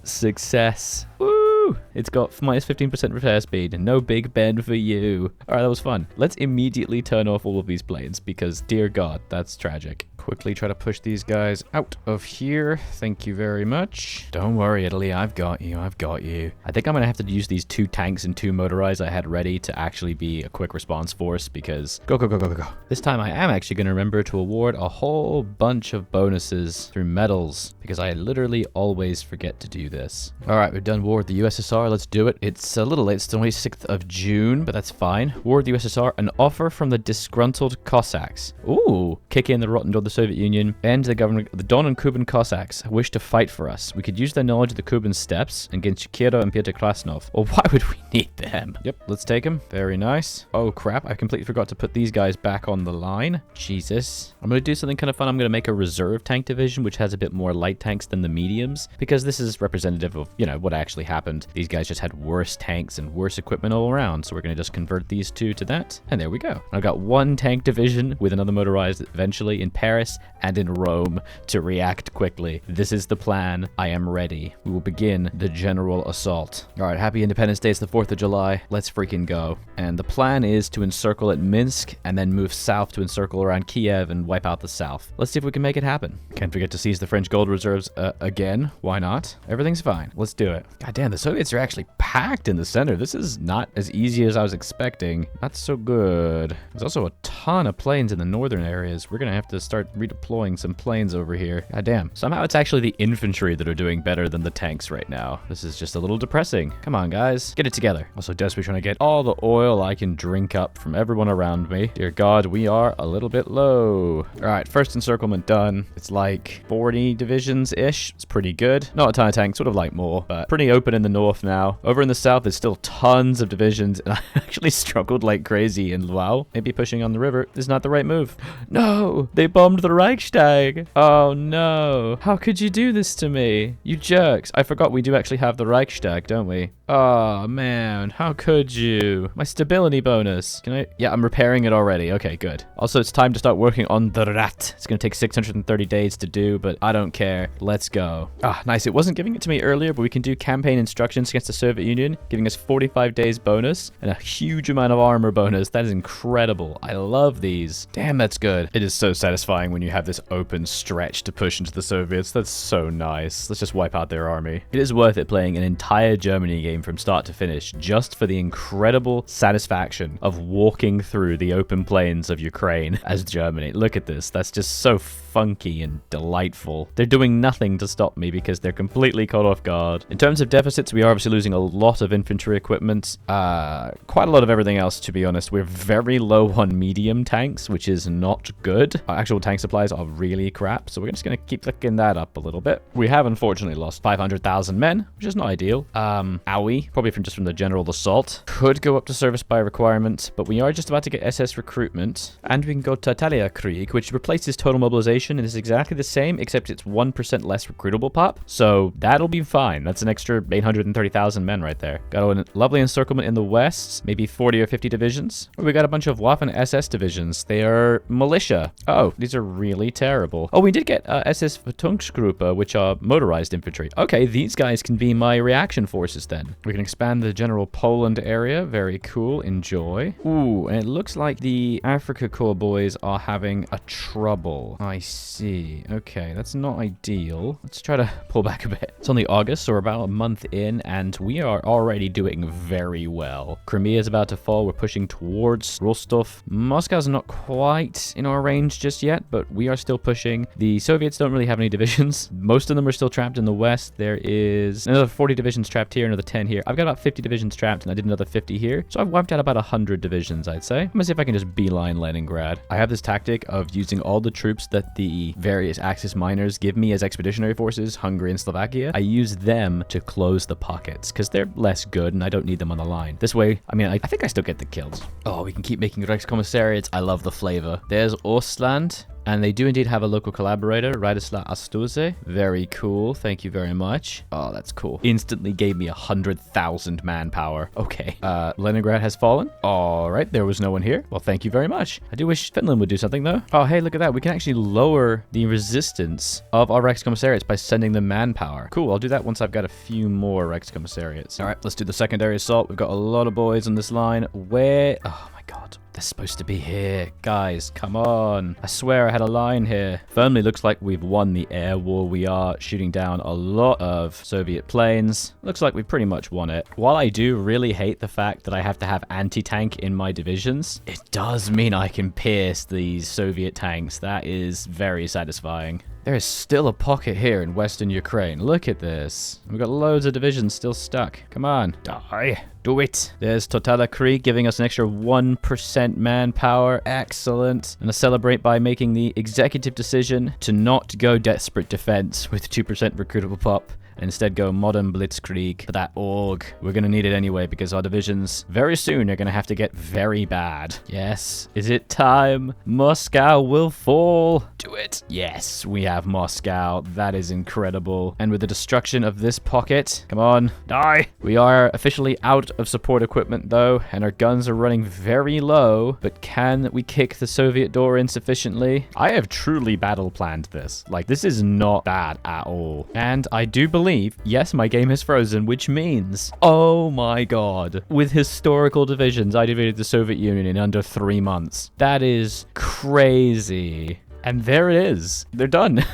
[SPEAKER 1] Success. Woo! It's got minus 15% repair speed. No Big Ben for you. All right, that was fun. Let's immediately turn off all of these planes because, dear God, that's tragic. Quickly try to push these guys out of here. Thank you very much. Don't worry, Italy. I've got you. I've got you. I think I'm going to have to use these 2 tanks and 2 motorized I had ready to actually be a quick response force because go, go, go, go, go, go. This time I am actually going to remember to award a whole bunch of bonuses through medals because I literally always forget to do this. All right, we've done war with the USSR. Let's do it. It's a little late. It's the 26th of June, but that's fine. War with the USSR. An offer from the disgruntled Cossacks. Ooh. Kick in the rotten door of the Soviet Union and the government. The Don and Kuban Cossacks wish to fight for us. We could use their knowledge of the Kuban steppes against Shakiro and Peter Krasnov. Or why would we need them? Yep, let's take them. Very nice. Oh crap, I completely forgot to put these guys back on the line. Jesus. I'm going to do something kind of fun. I'm going to make a reserve tank division, which has a bit more light tanks than the mediums, because this is representative of, you know, what actually happened. These guys just had worse tanks and worse equipment all around. So we're going to just convert these 2 to that. And there we go. I've got 1 tank division with another motorized eventually in Paris and in Rome to react quickly. This is the plan. I am ready. We will begin the general assault. All right, happy Independence Day. It's the 4th of July. Let's freaking go. And the plan is to encircle at Minsk and then move south to encircle around Kiev and wipe out the south. Let's see if we can make it happen. Can't forget to seize the French gold reserves again. Why not? Everything's fine. Let's do it. God damn, the Soviets are actually packed in the center. This is not as easy as I was expecting. Not so good. There's also a ton of planes in the northern areas. We're going to have to start redeploying some planes over here. God damn. Somehow it's actually the infantry that are doing better than the tanks right now. This is just a little depressing. Come on, guys. Get it together. Also, desperately trying to get all the oil I can drink up from everyone around me. Dear God, we are a little bit low. All right, first encirclement done. It's like 40 divisions-ish. It's pretty good. Not a ton of tanks, would have liked more, but pretty open in the north now. Over in the south, there's still tons of divisions, and I actually struggled like crazy in Lwów. Maybe pushing on the river is not the right move. No! They bombed the Reichstag! Oh no! How could you do this to me? You jerks! I forgot we do actually have the Reichstag, don't we? Oh man, how could you? My stability bonus. Can I? Yeah, I'm repairing it already. Okay, good. Also, it's time to start working on the Rat. It's gonna take 630 days to do, but I don't care. Let's go. Ah, nice. It wasn't giving it to me earlier, but we can do campaign instructions against the Soviet Union, giving us 45 days bonus and a huge amount of armor bonus. That is incredible. I love these. Damn, that's good. It is so satisfying when you have this open stretch to push into the Soviets. That's so nice. Let's just wipe out their army. It is worth it playing an entire Germany game from start to finish just for the incredible satisfaction of walking through the open plains of Ukraine as Germany. Look at this. That's just so funky and delightful. They're doing nothing to stop me because they're completely caught off guard. In terms of deficits, we are obviously losing a lot of infantry equipment. Quite a lot of everything else, to be honest. We're very low on medium tanks, which is not good. Our actual tank supplies are really crap, so we're just going to keep looking that up a little bit. We have unfortunately lost 500,000 men, which is not ideal. Owie, probably from the general assault. Could go up to service by requirement, but we are just about to get SS recruitment. And we can go to Italia Krieg, which replaces total mobilization and is exactly the same, except it's 1% less recruitable pop. So that'll be fine. That's an extra 830,000 men right there. Got a lovely encirclement in the west, maybe 40 or 50 divisions. We got a bunch of Waffen SS divisions. They are militia. Oh, these are really terrible. Oh, we did get SS Vertungsgruppe, which are motorized infantry. Okay, these guys can be my reaction forces then. We can expand the general Poland area. Very cool. Enjoy. Ooh, and it looks like the Africa Corps boys are having a trouble. I see. Okay, that's not ideal. Let's try to pull back a bit. It's only August, so we're about a month in, and we are already doing very well. Crimea is about to fall. We're pushing towards Rostov. Moscow's not quite in our range just yet, but we are still pushing. The Soviets don't really have any divisions. Most of them are still trapped in the west. There is another 40 divisions trapped here, another 10 here. I've got about 50 divisions trapped, and I did another 50 here. So I've wiped out about 100 divisions, I'd say. I'm gonna see if I can just beeline Leningrad. I have this tactic of using all the troops that the various Axis miners give me as expeditionary forces, Hungary and Slovakia. I use them to close the pockets, because they're less good, and I don't need them on the line. This way, I mean, I think I still get the kills. Oh, we can keep making Reichskommissariats. I love the flavor. There's Ostland. And they do indeed have a local collaborator, Radislav Astuse. Very cool. Thank you very much. Oh, that's cool. Instantly gave me 100,000 manpower. Okay. Leningrad has fallen. All right. There was no one here. Well, thank you very much. I do wish Finland would do something, though. Oh, hey, look at that. We can actually lower the resistance of our Reichskommissariats by sending them manpower. Cool. I'll do that once I've got a few more Reichskommissariats. All right. Let's do the secondary assault. We've got a lot of boys on this line. Where? Oh, my God. They're supposed to be here. Guys, come on. I swear I had a line here. Firmly looks like we've won the air war. We are shooting down a lot of Soviet planes. Looks like we pretty much won it. While I do really hate the fact that I have to have anti-tank in my divisions, it does mean I can pierce these Soviet tanks. That is very satisfying. There is still a pocket here in western Ukraine. Look at this. We've got loads of divisions still stuck. Come on. Die. Do it. There's Totala Krieg giving us an extra 1% manpower. Excellent. I'm going to celebrate by making the executive decision to not go desperate defense with 2% recruitable pop. Instead go modern blitzkrieg for that org. We're going to need it anyway because our divisions very soon are going to have to get very bad. Yes. Is it time? Moscow will fall. Do it. Yes, we have Moscow. That is incredible. And with the destruction of this pocket, come on, die. We are officially out of support equipment though, and our guns are running very low. But can we kick the Soviet door in sufficiently? I have truly battle planned this. Like, this is not bad at all. And I do believe, yes, my game has frozen, which means, oh my God, with historical divisions, I defeated the Soviet Union in under 3 months. That is crazy. And there it is. They're done.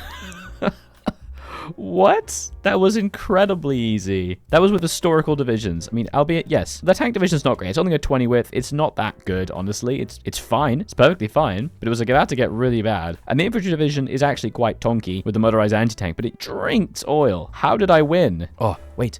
[SPEAKER 1] What? That was incredibly easy. That was with historical divisions. I mean, albeit, yes, the tank division's not great. It's only a 20 width. It's not that good, honestly. It's fine. It's perfectly fine. But it was about to get really bad. And the infantry division is actually quite tonky with the motorized anti-tank, but it drinks oil. How did I win? Oh, wait.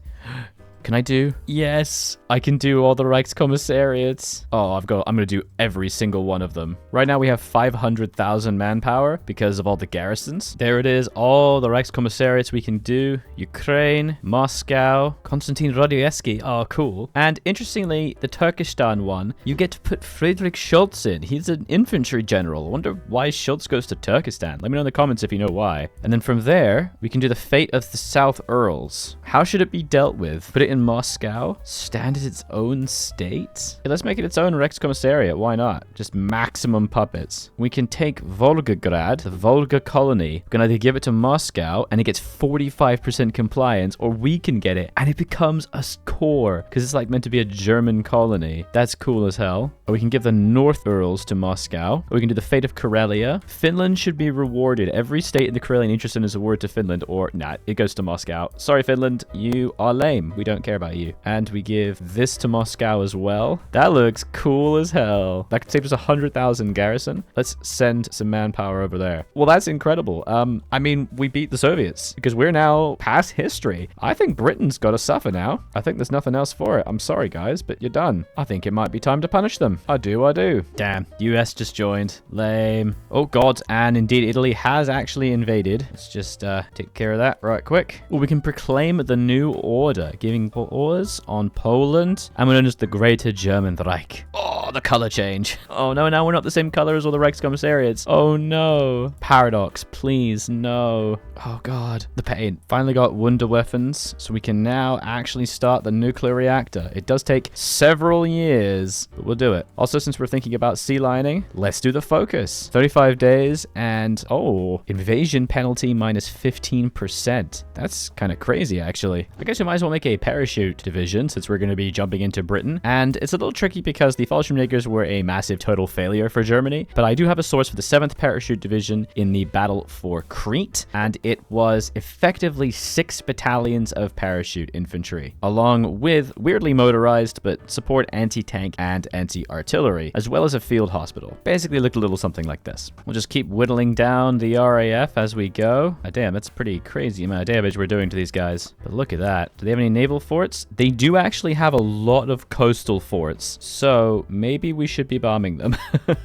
[SPEAKER 1] Can I do? Yes, I can do all the Reichskommissariats. Oh, I'm going to do every single one of them. Right now we have 500,000 manpower because of all the garrisons. There it is, all the Reichskommissariats we can do. Ukraine, Moscow, Konstantin Radoevsky. Oh, cool. And interestingly, the Turkestan one, you get to put Friedrich Schultz in. He's an infantry general. I wonder why Schultz goes to Turkestan. Let me know in the comments if you know why. And then from there, we can do the fate of the South Urals. How should it be dealt with? Put it in Moscow, stand as its own state. Okay, let's make it its own Reichskommissariat. Why not? Just maximum puppets. We can take Volgograd, the Volga colony. We can either give it to Moscow and it gets 45% compliance, or we can get it and it becomes a core because it's like meant to be a German colony. That's cool as hell. Or we can give the North Urals to Moscow. Or we can do the fate of Karelia. Finland should be rewarded. Every state in the Karelian interest is awarded to Finland, or nah, it goes to Moscow. Sorry, Finland, you are lame. We don't care about you. And we give this to Moscow as well. That looks cool as hell. That could save us 100,000 garrison. Let's send some manpower over there. Well, that's incredible. I mean, we beat the Soviets because we're now past history. I think Britain's got to suffer now. I think there's nothing else for it. I'm sorry, guys, but you're done. I think it might be time to punish them. I do. Damn, US just joined. Lame. Oh, God. And indeed, Italy has actually invaded. Let's just take care of that right quick. Well, we can proclaim the new order, giving orders on Poland, and we're known as the Greater German Reich. Oh, Oh, the color change. Oh no, now we're not the same color as all the Rex Commissariats. Oh no. Paradox, please, no. Oh god, the pain. Finally got Wonder Weapons, so we can now actually start the nuclear reactor. It does take several years, but we'll do it. Also, since we're thinking about sea lining, let's do the focus. 35 days and, oh, invasion penalty minus 15%. That's kind of crazy, actually. I guess we might as well make a parachute division since we're going to be jumping into Britain. And it's a little tricky because the Fallschirmjägers were a massive total failure for Germany, but I do have a source for the 7th Parachute Division in the battle for Crete, and it was effectively 6 battalions of parachute infantry, along with weirdly motorized but support anti-tank and anti-artillery, as well as a field hospital. Basically looked a little something like this. We'll just keep whittling down the RAF as we go. Oh, damn, that's a pretty crazy amount of damage we're doing to these guys. But look at that. Do they have any naval forts? They do actually have a lot of coastal forts, so maybe we should be bombing them.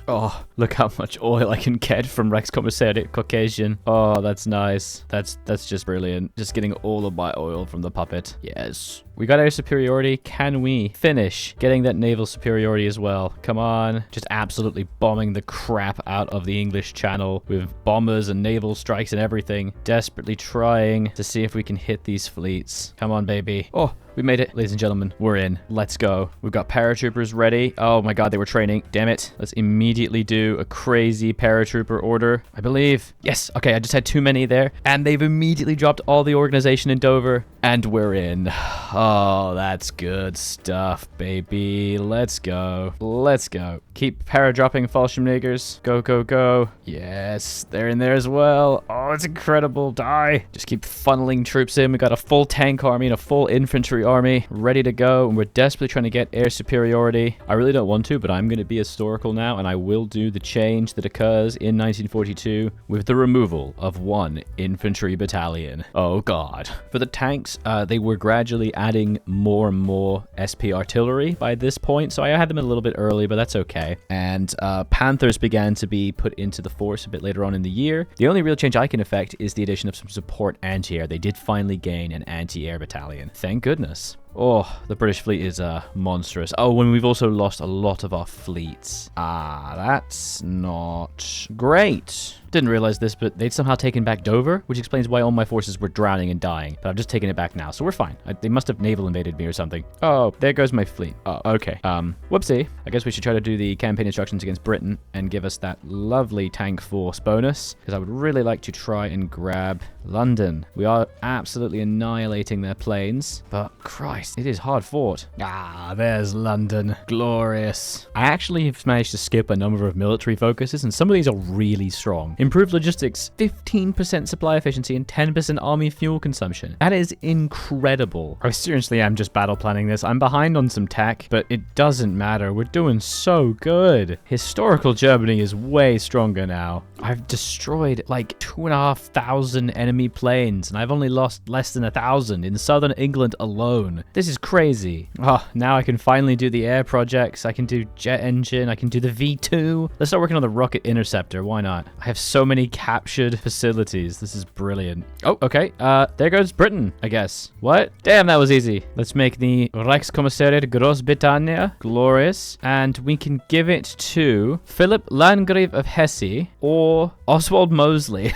[SPEAKER 1] Oh, look how much oil I can get from Rex Commissariat Caucasian. Oh, that's nice. That's just brilliant. Just getting all of my oil from the puppet. Yes. We got air superiority. Can we finish getting that naval superiority as well? Come on. Just absolutely bombing the crap out of the English Channel with bombers and naval strikes and everything. Desperately trying to see if we can hit these fleets. Come on, baby. Oh, we made it. Ladies and gentlemen, we're in. Let's go. We've got paratroopers ready. Oh my god, they were training. Damn it. Let's immediately do a crazy paratrooper order, I believe. Yes. Okay, I just had too many there. And they've immediately dropped all the organization in Dover. And we're in. Oh, that's good stuff, baby. Let's go. Let's go. Keep para-dropping Fallschirmjägers. Go, go, go. Yes, they're in there as well. Oh, it's incredible. Die. Just keep funneling troops in. We got a full tank army and a full infantry army ready to go, and we're desperately trying to get air superiority. I really don't want to, but I'm going to be historical now, and I will do the change that occurs in 1942 with the removal of 1 infantry battalion. Oh god. For the tanks, they were gradually adding more and more SP artillery by this point, so I had them a little bit early, but that's okay. And Panthers began to be put into the force a bit later on in the year. The only real change I can effect is the addition of some support anti-air. They did finally gain an anti-air battalion. Thank goodness. Oh, the British fleet is monstrous. Oh, and we've also lost a lot of our fleets. Ah, that's not great. Didn't realize this, but they'd somehow taken back Dover, which explains why all my forces were drowning and dying. But I've just taken it back now, so we're fine. They must have naval invaded me or something. Oh, there goes my fleet. Oh, okay. Whoopsie. I guess we should try to do the campaign instructions against Britain and give us that lovely tank force bonus, because I would really like to try and grab London. We are absolutely annihilating their planes, but Christ, it is hard fought. Ah, there's London. Glorious. I actually have managed to skip a number of military focuses, and some of these are really strong. Improved logistics, 15% supply efficiency, and 10% army fuel consumption. That is incredible. I seriously am just battle planning this. I'm behind on some tech, but it doesn't matter. We're doing so good. Historical Germany is way stronger now. I've destroyed like 2,500 enemy planes, and I've only lost less than 1,000 in southern England alone. This is crazy. Oh, now I can finally do the air projects. I can do jet engine. I can do the V2. Let's start working on the rocket interceptor. Why not? I have so many captured facilities. This is brilliant. Oh, okay. There goes Britain, I guess. What? Damn, that was easy. Let's make the Reichskommissariat Großbritannia. Glorious. And we can give it to Philip Landgrave of Hesse or Oswald Mosley.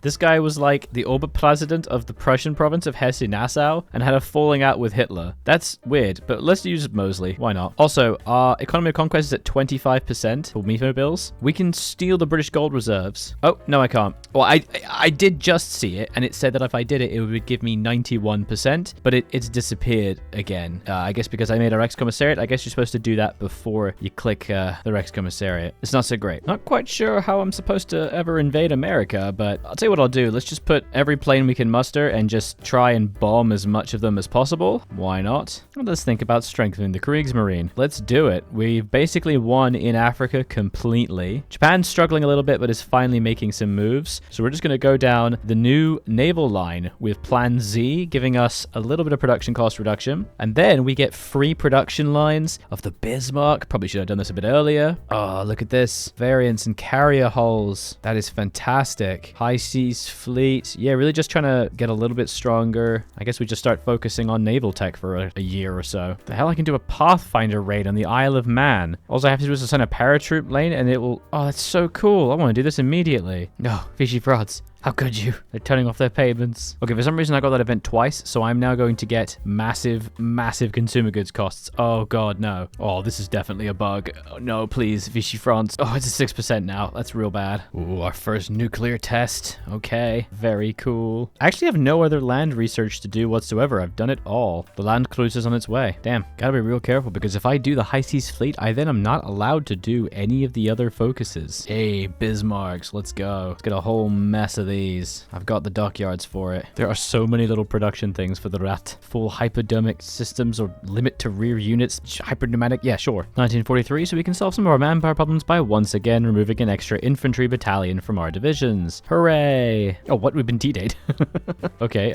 [SPEAKER 1] This guy was like the Oberpresident of the Prussian province of Hesse-Nassau and had a falling out with Hitler. That's weird, but let's use Mosley. Why not? Also, our economy of conquest is at 25% for Meatmobiles. We can steal the British gold reserves. Oh, no, I can't. Well, I did just see it, and it said that if I did it, it would give me 91%, but it's disappeared again. I guess because I made a Rex Commissariat, I guess you're supposed to do that before you click the Rex Commissariat. It's not so great. Not quite sure how I'm supposed to ever invade America, but I'll tell you what I'll do. Let's just put every plane we can muster and just try and bomb as much of them as possible. Why not? Well, let's think about strengthening the Kriegsmarine. Let's do it. We've basically won in Africa completely. Japan's struggling a little bit, but is finally making some moves. So we're just going to go down the new naval line with Plan Z, giving us a little bit of production cost reduction. And then we get free production lines of the Bismarck. Probably should have done this a bit earlier. Oh, look at this. Variants and carrier hulls. That is fantastic. High seas fleet. fleet. Yeah, really just trying to get a little bit stronger. I guess we just start focusing on naval tech for a year or so. The hell, I can do a Pathfinder raid on the Isle of Man. All I have to do is assign a paratroop lane and it will... Oh, that's so cool. I want to do this immediately. No, fishy frauds. How could you? They're turning off their payments. Okay, for some reason I got that event twice, so I'm now going to get massive consumer goods costs. Oh god, no. Oh, this is definitely a bug. Oh, no, please, Vichy France. Oh, it's a 6% now. That's real bad. Ooh, our first nuclear test. Okay, very cool. I actually have no other land research to do whatsoever. I've done it all. The land cruise is on its way. Damn, gotta be real careful, because if I do the high seas fleet, I then am not allowed to do any of the other focuses. Hey, Bismarcks, let's go. Let's get a whole mess of these. I've got the dockyards for it. There are so many little production things for the rat. Full hypodermic systems or limit to rear units. Hyperdynamic, yeah, sure. 1943, so we can solve some of our manpower problems by once again removing an extra infantry battalion from our divisions. Hooray! Oh, what? We've been D-Day'd. Okay,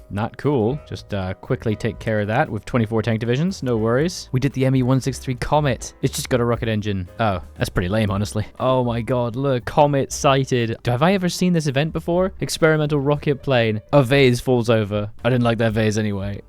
[SPEAKER 1] not cool. Just quickly take care of that with 24 tank divisions. No worries. We did the ME-163 Comet. It's just got a rocket engine. Oh, that's pretty lame, honestly. Oh my god, look. Comet sighted. Have I ever seen this event before? Experimental rocket plane. A vase falls over. I didn't like that vase anyway.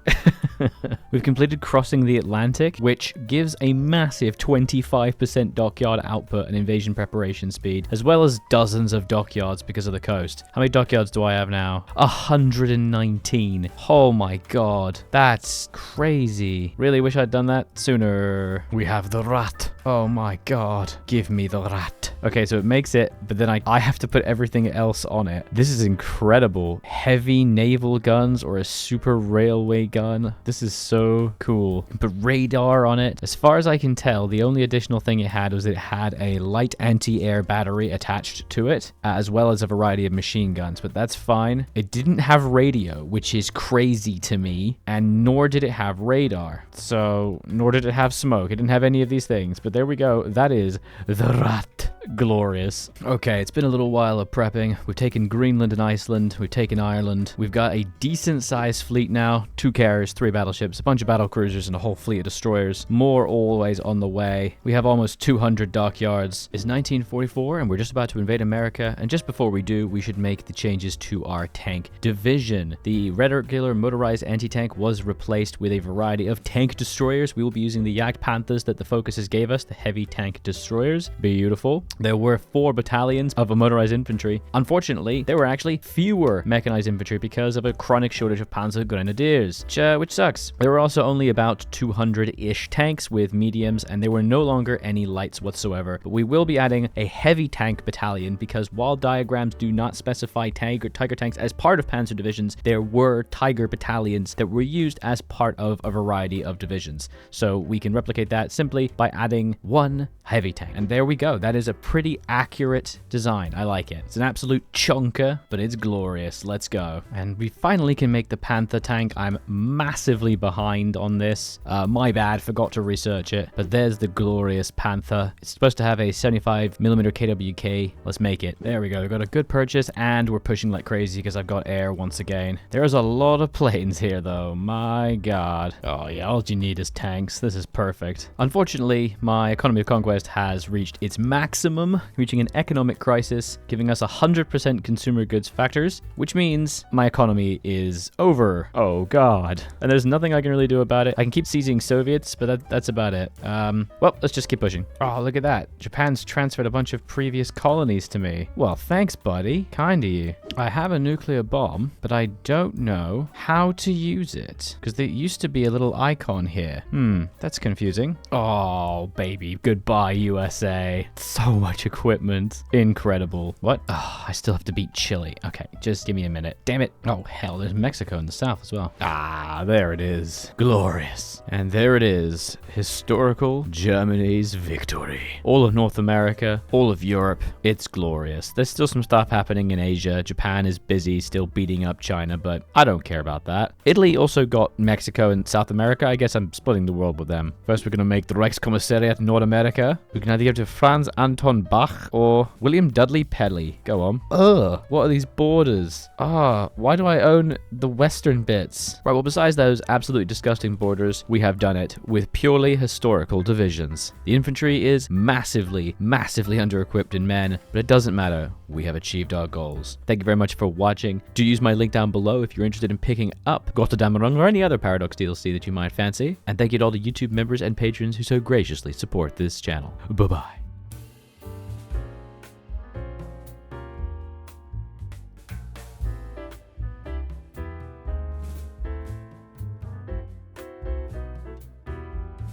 [SPEAKER 1] We've completed crossing the Atlantic, which gives a massive 25% dockyard output and invasion preparation speed, as well as dozens of dockyards because of the coast. How many dockyards do I have now? 119. Oh my god. That's crazy. Really wish I'd done that sooner. We have the rat. Oh my god. Give me the rat. Okay, so it makes it, but then I have to put everything else on it. This is incredible. Heavy naval guns or a super railway gun. This is so cool. Put radar on it. As far as I can tell, the only additional thing it had was it had a light anti-air battery attached to it, as well as a variety of machine guns, but that's fine. It didn't have radio, which is crazy to me, and nor did it have radar. So, nor did it have smoke. It didn't have any of these things, but there we go. That is the rat. Glorious. Okay, it's been a little while of prepping. We've taken Greenland and Iceland. We've taken Ireland. We've got a decent sized fleet now. 2 carriers, 3 battleships, a bunch of battle cruisers, and a whole fleet of destroyers. More always on the way. We have almost 200 dockyards. It's 1944 and we're just about to invade America. And just before we do, we should make the changes to our tank division. The regular motorized anti-tank was replaced with a variety of tank destroyers. We will be using the Jagd Panthers that the focuses gave us, the heavy tank destroyers. Beautiful. There were 4 battalions of motorized infantry. Unfortunately, there were actually fewer mechanized infantry because of a chronic shortage of Panzer Grenadiers, which sucks. There were also only about 200-ish tanks with mediums, and there were no longer any lights whatsoever. But we will be adding a heavy tank battalion because while diagrams do not specify Tiger tanks as part of Panzer divisions, there were Tiger battalions that were used as part of a variety of divisions. So we can replicate that simply by adding 1 heavy tank. And there we go. That is a pretty accurate design. I like it. It's an absolute chunker, but it's glorious. Let's go. And we finally can make the Panther tank. I'm massively behind on this. My bad, forgot to research it. But there's the glorious Panther. It's supposed to have a 75mm KWK. Let's make it. There we go. We got a good purchase, and we're pushing like crazy because I've got air once again. There's a lot of planes here, though. My god. Oh yeah, all you need is tanks. This is perfect. Unfortunately, my economy of conquest has reached its maximum, reaching an economic crisis, giving us 100% consumer goods factors, which means my economy is over. Oh god. And there's nothing I can really do about it. I can keep seizing Soviets, but that's about it. Well, let's just keep pushing. Oh, look at that. Japan's transferred a bunch of previous colonies to me. Well, thanks, buddy. Kind of you. I have a nuclear bomb, but I don't know how to use it, because there used to be a little icon here. That's confusing. Oh, baby. Goodbye, USA. So much equipment. Incredible. What? Oh, I still have to beat Chile. Okay, just give me a minute. Damn it. Oh, hell, there's Mexico in the south as well. Ah, there it is. Glorious. And there it is. Historical Germany's victory. All of North America, all of Europe. It's glorious. There's still some stuff happening in Asia. Japan is busy still beating up China, but I don't care about that. Italy also got Mexico and South America. I guess I'm splitting the world with them. First, we're going to make the Reichskommissariat North America. We can either give to Franz Anton Anton Bach or William Dudley Pedley. Go on. Ugh, what are these borders? Why do I own the western bits? Right, well, besides those absolutely disgusting borders, we have done it with purely historical divisions. The infantry is massively under-equipped in men, but it doesn't matter. We have achieved our goals. Thank you very much for watching. Do use my link down below if you're interested in picking up Gotterdamerung or any other Paradox DLC that you might fancy. And thank you to all the YouTube members and patrons who so graciously support this channel. Bye-bye.